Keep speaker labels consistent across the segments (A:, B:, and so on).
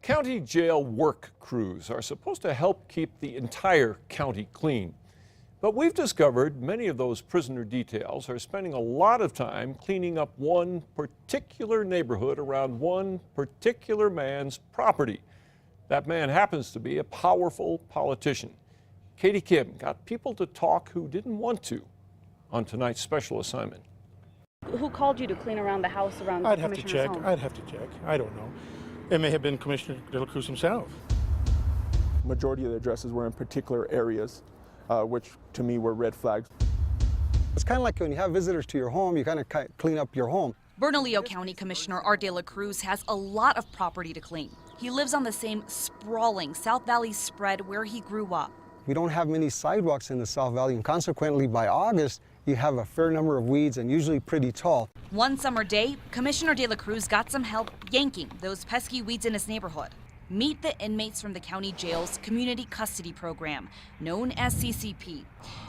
A: County jail work crews are supposed to help keep the entire county clean. But we've discovered many of those prisoner details are spending a lot of time cleaning up one particular neighborhood around one particular man's property. That man happens to be a powerful politician. Katie Kim got people to talk who didn't want to on tonight's special assignment.
B: Who called you to clean around the house around the commissioner's home?
C: I'd have to check. I don't know. It may have been Commissioner De La Cruz himself.
D: Majority of the addresses were in particular areas, which to me were red flags.
E: It's kind of like when you have visitors to your home, you kind of clean up your home.
F: Bernalillo County Commissioner Art De La Cruz has a lot of property to clean. He lives on the same sprawling South Valley spread where he grew up.
E: We don't have many sidewalks in the South Valley, and consequently, by August, you have a fair number of weeds and usually pretty tall.
F: One summer day, Commissioner De La Cruz got some help yanking those pesky weeds in his neighborhood. Meet the inmates from the county jail's community custody program, known as CCP.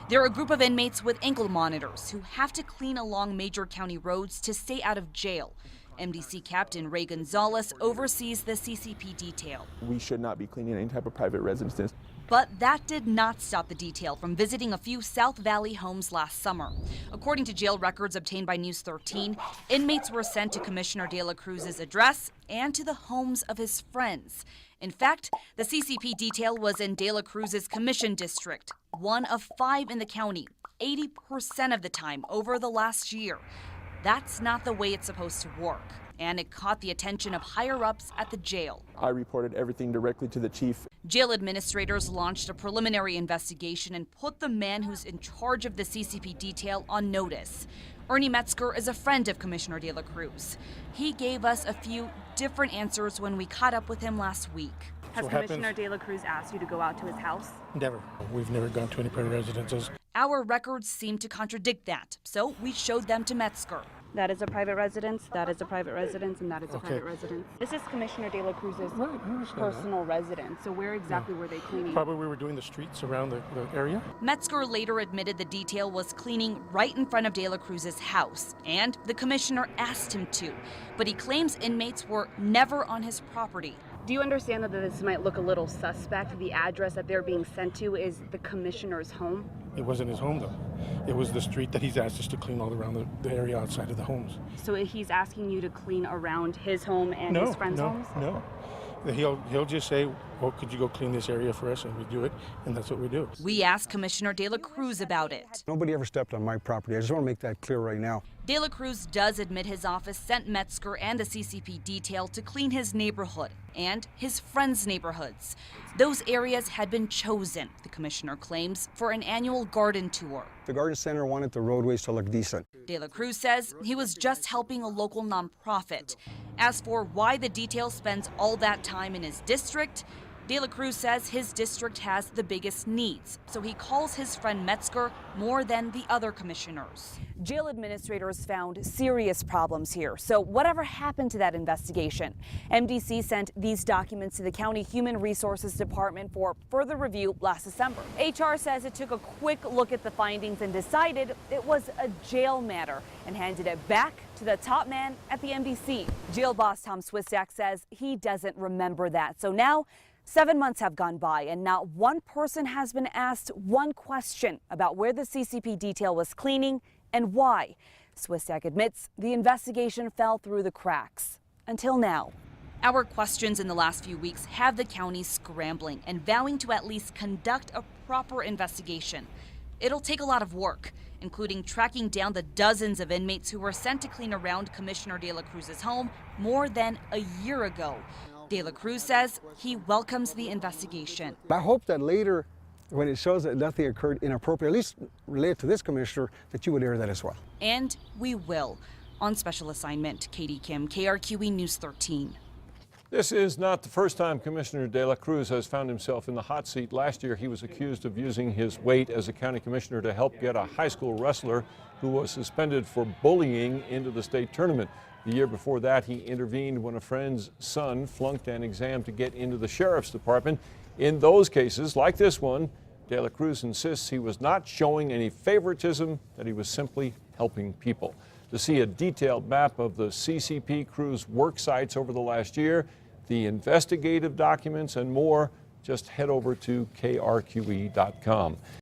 F: They're a group of inmates with ankle monitors who have to clean along major county roads to stay out of jail. MDC Captain Ray Gonzalez oversees the CCP detail.
D: We should not be cleaning any type of private residences.
F: But that did not stop the detail from visiting a few South Valley homes last summer. According to jail records obtained by News 13, inmates were sent to Commissioner De La Cruz's address and to the homes of his friends. In fact, the CCP detail was in De La Cruz's commission district, one of 5 in the county, 80% of the time over the last year. That's not the way it's supposed to work, and it caught the attention of higher-ups at the jail.
D: I reported everything directly to the chief.
F: Jail administrators launched a preliminary investigation and put the man who's in charge of the CCP detail on notice. Ernie Metzger is a friend of Commissioner De La Cruz. He gave us a few different answers when we caught up with him last week.
B: Has Commissioner De La Cruz asked you to go out to his house?
C: Never. We've never gone to any private residences.
F: Our records seem to contradict that, so we showed them to Metzger.
B: That is a private residence, that is a private residence, and that is a private residence. This is Commissioner De La Cruz's personal residence. So where exactly were they cleaning?
C: Probably we were doing the streets around the area.
F: Metzger later admitted the detail was cleaning right in front of De La Cruz's house, and the commissioner asked him to. But he claims inmates were never on his property.
B: Do you understand that this might look a little suspect? The address that they're being sent to is the commissioner's home?
C: It wasn't his home, though. It was the street that he's asked us to clean all around the area outside of the homes.
B: So he's asking you to clean around his home and his friends' homes?
C: No. He'll just say, well, could you go clean this area for us? And we do it, and that's what we do.
F: We asked Commissioner De La Cruz about it.
E: Nobody ever stepped on my property. I just want to make that clear right now.
F: De La Cruz does admit his office sent Metzger and the CCP detail to clean his neighborhood and his friends' neighborhoods. Those areas had been chosen, the commissioner claims, for an annual garden tour.
E: The garden center wanted the roadways to look decent.
F: De La Cruz says he was just helping a local nonprofit. As for why the detail spends all that time in his district, De La Cruz says his district has the biggest needs, so he calls his friend Metzger more than the other commissioners. Jail administrators found serious problems here, so whatever happened to that investigation? MDC sent these documents to the County Human Resources Department for further review last December. HR says it took a quick look at the findings and decided it was a jail matter and handed it back to the top man at the MDC. Jail boss Tom Swistak says he doesn't remember that, so now 7 months have gone by and not one person has been asked one question about where the CCP detail was cleaning and why. Swistak admits the investigation fell through the cracks. Until now. Our questions in the last few weeks have the county scrambling and vowing to at least conduct a proper investigation. It'll take a lot of work, including tracking down the dozens of inmates who were sent to clean around Commissioner De La Cruz's home more than a year ago. De La Cruz says he welcomes the investigation.
E: I hope that later, when it shows that nothing occurred inappropriate, at least related to this commissioner, that you would air that as well.
F: And we will. On special assignment, Katie Kim, KRQE News 13.
A: This is not the first time Commissioner De La Cruz has found himself in the hot seat. Last year, he was accused of using his weight as a county commissioner to help get a high school wrestler who was suspended for bullying into the state tournament. The year before that, he intervened when a friend's son flunked an exam to get into the sheriff's department. In those cases, like this one, De La Cruz insists he was not showing any favoritism, that he was simply helping people. To see a detailed map of the CCP crew's work sites over the last year, the investigative documents and more, just head over to krqe.com.